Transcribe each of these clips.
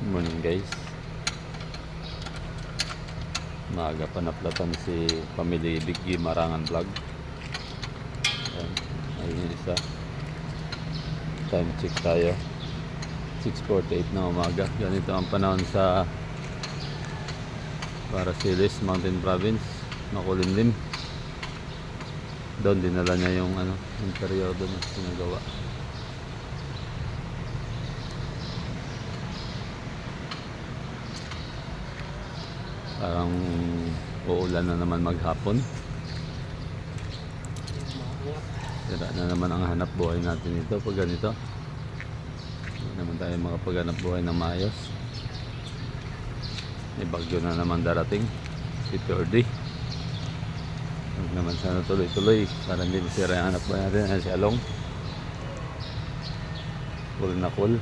Morning guys. Maaga pa naplatan si Family Biggie Marangan Vlog. Ayan, ayun yung isa. Time check tayo. 6:48 na umaga. Ganito ang panahon sa Parasiles Mountain Province. Makulimlim. Doon dinala niya yung interior doon na sinagawa. Parang uulan na naman maghapon. Sira na naman ang hanap buhay natin ito pag ganito. Hindi naman tayo makapaghanap buhay ng maayos. May bagyo na naman darating. Si Tordy. Huwag naman sana tuloy-tuloy para hindi masira ang hanap buhay natin. Ayan si Along. Cool na cool.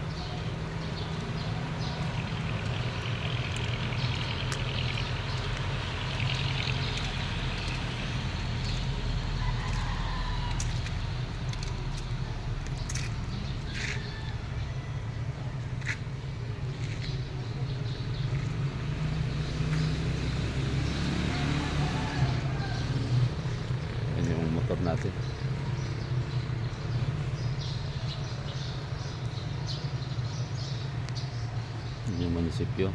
Motor natin. Yung munisipyo.